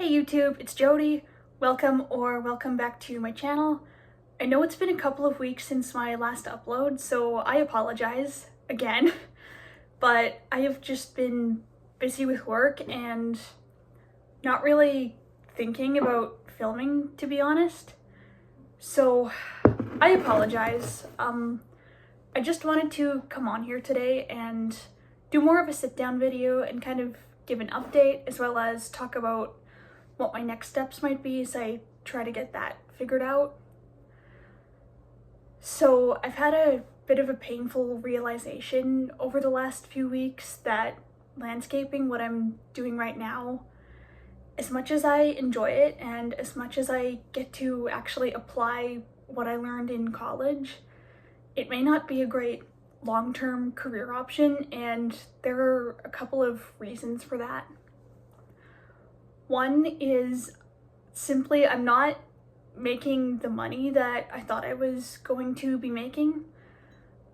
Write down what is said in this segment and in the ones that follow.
Hey YouTube, it's Jody. Welcome back to my channel. I know it's been a couple of weeks since my last upload, so I apologize again, but I have just been busy with work and not really thinking about filming, to be honest. So I apologize. I just wanted to come on here today and do more of a sit-down video and kind of give an update, as well as talk about what my next steps might be as I try to get that figured out. So I've had a bit of a painful realization over the last few weeks that landscaping, what I'm doing right now, as much as I enjoy it and as much as I get to actually apply what I learned in college, it may not be a great long-term career option, and there are a couple of reasons for that. One is simply I'm not making the money that I thought I was going to be making.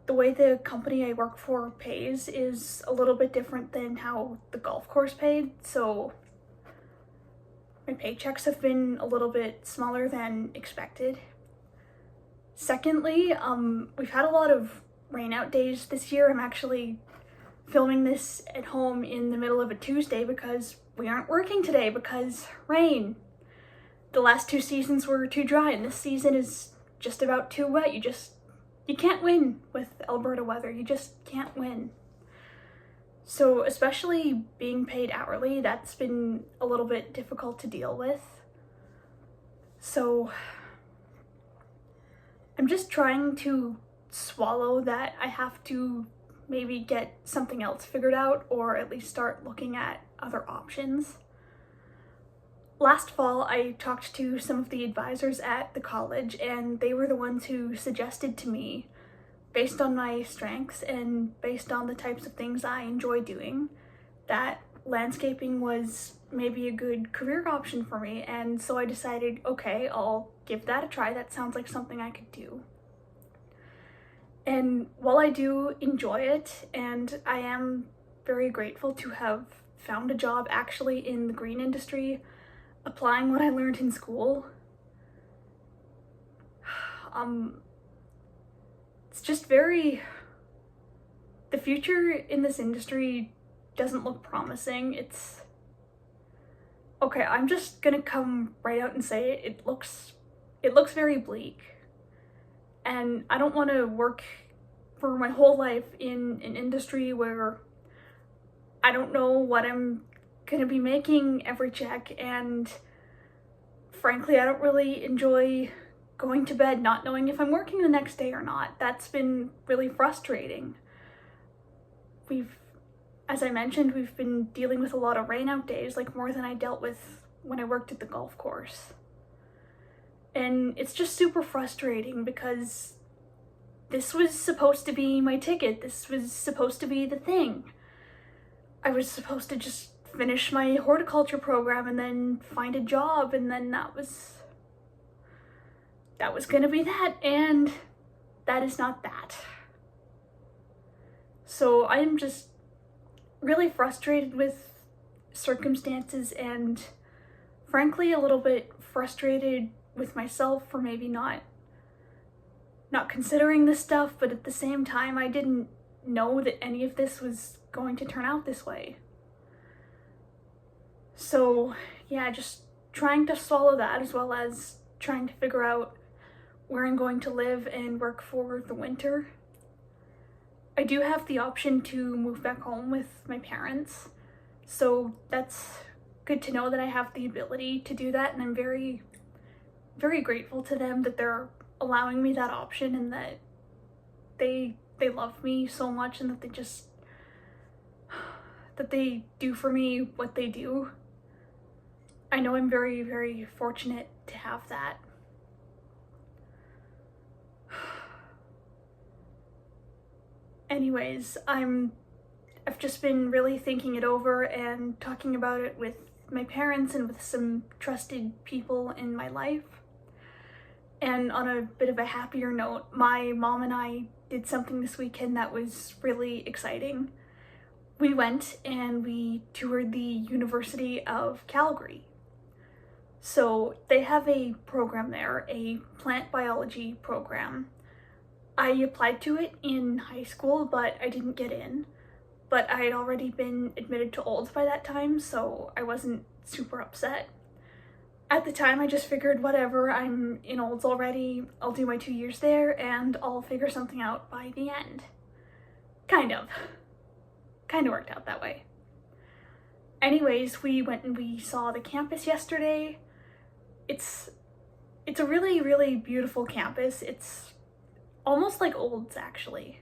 The way the company I work for pays is a little bit different than how the golf course paid, so my paychecks have been a little bit smaller than expected. Secondly, we've had a lot of rain-out days this year. I'm actually filming this at home in the middle of a Tuesday because we aren't working today because rain. The last two seasons were too dry, and this season is just about too wet. You can't win with Alberta weather. You just can't win. So especially being paid hourly, that's been a little bit difficult to deal with. So I'm just trying to swallow that I have to maybe get something else figured out, or at least start looking at other options. Last fall, I talked to some of the advisors at the college, and they were the ones who suggested to me, based on my strengths and based on the types of things I enjoy doing, that landscaping was maybe a good career option for me. And so I decided, okay, I'll give that a try. That sounds like something I could do. And while I do enjoy it, and I am very grateful to have found a job actually in the green industry, applying what I learned in school, it's just the future in this industry doesn't look promising. Okay, I'm just gonna come right out and say it. It looks very bleak. And I don't want to work for my whole life in an industry where I don't know what I'm gonna be making every check, and frankly, I don't really enjoy going to bed not knowing if I'm working the next day or not. That's been really frustrating. As I mentioned, we've been dealing with a lot of rain-out days, like more than I dealt with when I worked at the golf course. And it's just super frustrating because this was supposed to be my ticket. This was supposed to be the thing. I was supposed to just finish my horticulture program and then find a job, and then that was gonna be that, and that is not that. So I am just really frustrated with circumstances, and frankly a little bit frustrated with myself for maybe not considering this stuff, but at the same time I didn't know that any of this was going to turn out this way. So yeah, just trying to swallow that, as well as trying to figure out where I'm going to live and work for the winter. I do have the option to move back home with my parents, so that's good to know that I have the ability to do that, and I'm very, very grateful to them that they're allowing me that option, and that they love me so much, and that they do for me what they do. I know I'm very, very fortunate to have that. Anyways, I've just been really thinking it over and talking about it with my parents and with some trusted people in my life. And on a bit of a happier note, my mom and I did something this weekend that was really exciting. We went and we toured the University of Calgary. So they have a program there, a plant biology program. I applied to it in high school, but I didn't get in. But I had already been admitted to Olds by that time, so I wasn't super upset. At the time, I just figured, whatever, I'm in Olds already, I'll do my 2 years there, and I'll figure something out by the end. Kind of. Kind of worked out that way. Anyways, we went and we saw the campus yesterday. It's a really, really beautiful campus. It's almost like Olds, actually.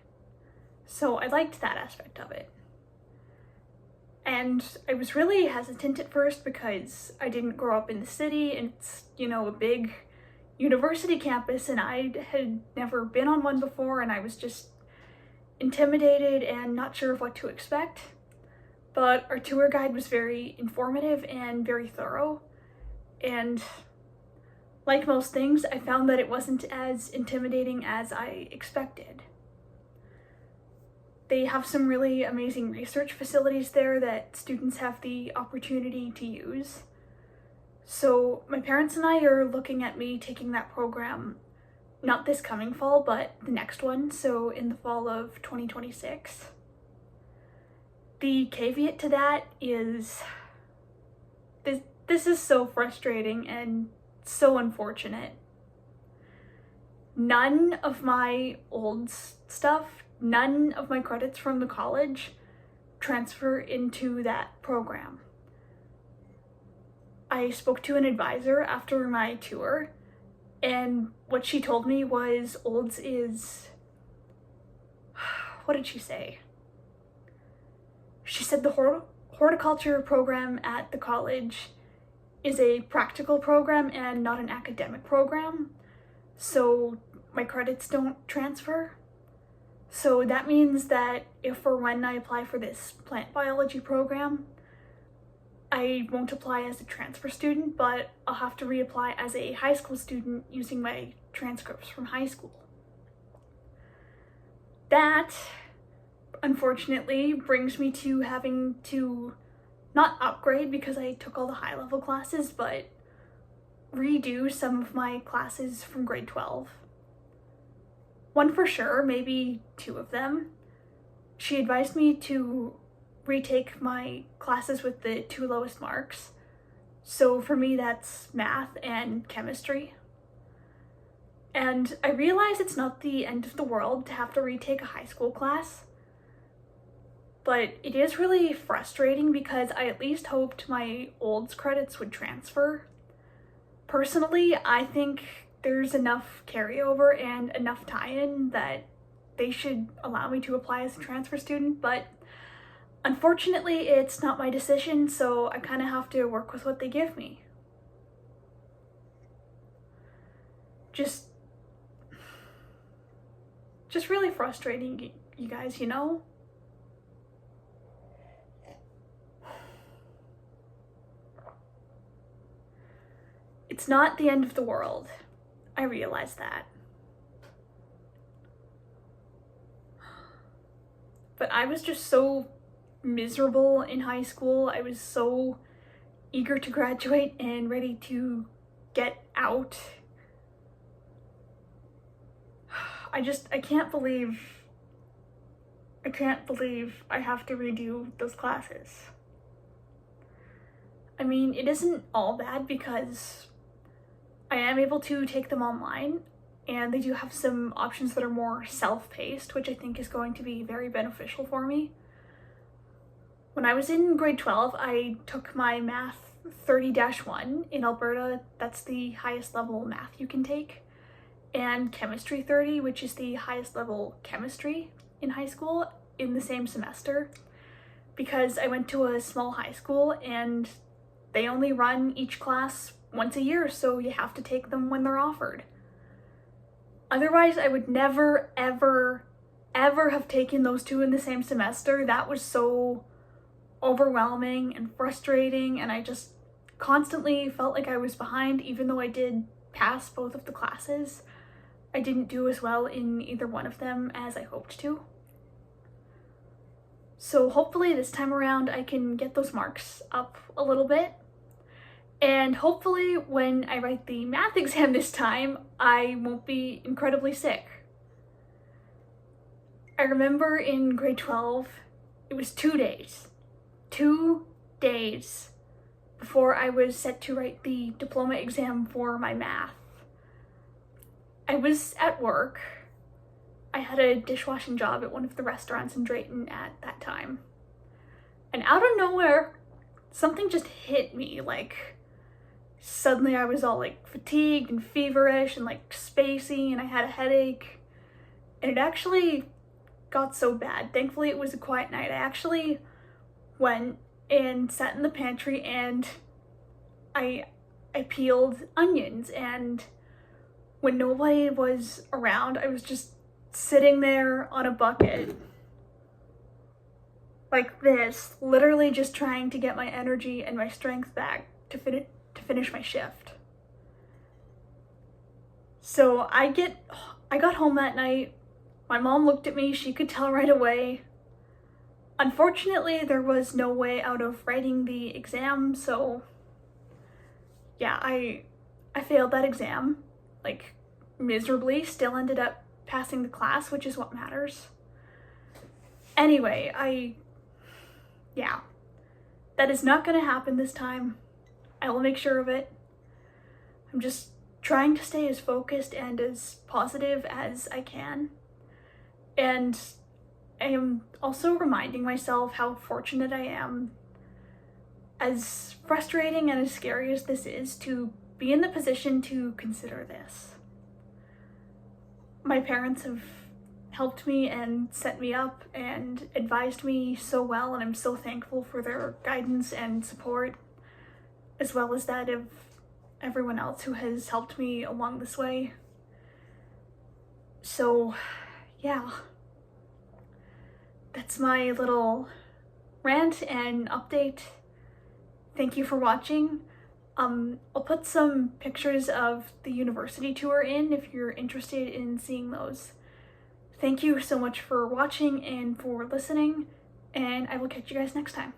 So I liked that aspect of it. And I was really hesitant at first because I didn't grow up in the city, and it's, a big university campus, and I had never been on one before, and I was just intimidated and not sure of what to expect. But our tour guide was very informative and very thorough, and like most things, I found that it wasn't as intimidating as I expected. They have some really amazing research facilities there that students have the opportunity to use. So my parents and I are looking at me taking that program, not this coming fall, but the next one, so in the fall of 2026. The caveat to that is, this is so frustrating and so unfortunate. None of my old stuff, none of my credits from the college transfer into that program. I spoke to an advisor after my tour, and what she told me was Olds is, what did she say? She said the horticulture program at the college is a practical program and not an academic program, so my credits don't transfer. So that means that if or when I apply for this plant biology program, I won't apply as a transfer student, but I'll have to reapply as a high school student using my transcripts from high school. That, unfortunately, brings me to having to not upgrade because I took all the high level classes, but redo some of my classes from grade 12. One for sure, maybe 2 of them. She advised me to retake my classes with the 2 lowest marks. So for me, that's math and chemistry. And I realize it's not the end of the world to have to retake a high school class, but it is really frustrating because I at least hoped my olds credits would transfer. Personally, I think there's enough carryover and enough tie-in that they should allow me to apply as a transfer student, but unfortunately it's not my decision, so I kind of have to work with what they give me. Just really frustrating, you guys, It's not the end of the world. I realize that. But I was just so miserable in high school. I was so eager to graduate and ready to get out. I can't believe I have to redo those classes. I mean, it isn't all bad because I am able to take them online, and they do have some options that are more self-paced, which I think is going to be very beneficial for me. When I was in grade 12, I took my math 30-1 in Alberta. That's the highest level math you can take, and chemistry 30, which is the highest level chemistry in high school, in the same semester, because I went to a small high school and they only run each class once a year, so you have to take them when they're offered. Otherwise, I would never, ever, ever have taken those 2 in the same semester. That was so overwhelming and frustrating, and I just constantly felt like I was behind, even though I did pass both of the classes. I didn't do as well in either one of them as I hoped to. So hopefully this time around I can get those marks up a little bit. And And hopefully when I write the math exam this time, I won't be incredibly sick. I remember in grade 12, it was 2 days. 2 days before I was set to write the diploma exam for my math. I was at work. I had a dishwashing job at one of the restaurants in Drayton at that time. And out of nowhere, something just hit me. Like, suddenly I was all like fatigued and feverish and like spacey, and I had a headache. And it actually got so bad. Thankfully, it was a quiet night. I actually went and sat in the pantry and I peeled onions, and when nobody was around, I was just sitting there on a bucket like this, literally just trying to get my energy and my strength back to finish my shift. So I got home that night. My mom looked at me, she could tell right away. Unfortunately, there was no way out of writing the exam, so yeah, I failed that exam, like miserably, still ended up passing the class, which is what matters. Anyway, yeah, that is not gonna happen this time. I will make sure of it. I'm just trying to stay as focused and as positive as I can. And I am also reminding myself how fortunate I am, as frustrating and as scary as this is, to be in the position to consider this. My parents have helped me and set me up and advised me so well, and I'm so thankful for their guidance and support, as well as that of everyone else who has helped me along this way. So, yeah. That's my little rant and update. Thank you for watching. I'll put some pictures of the university tour in if you're interested in seeing those. Thank you so much for watching and for listening, and I will catch you guys next time.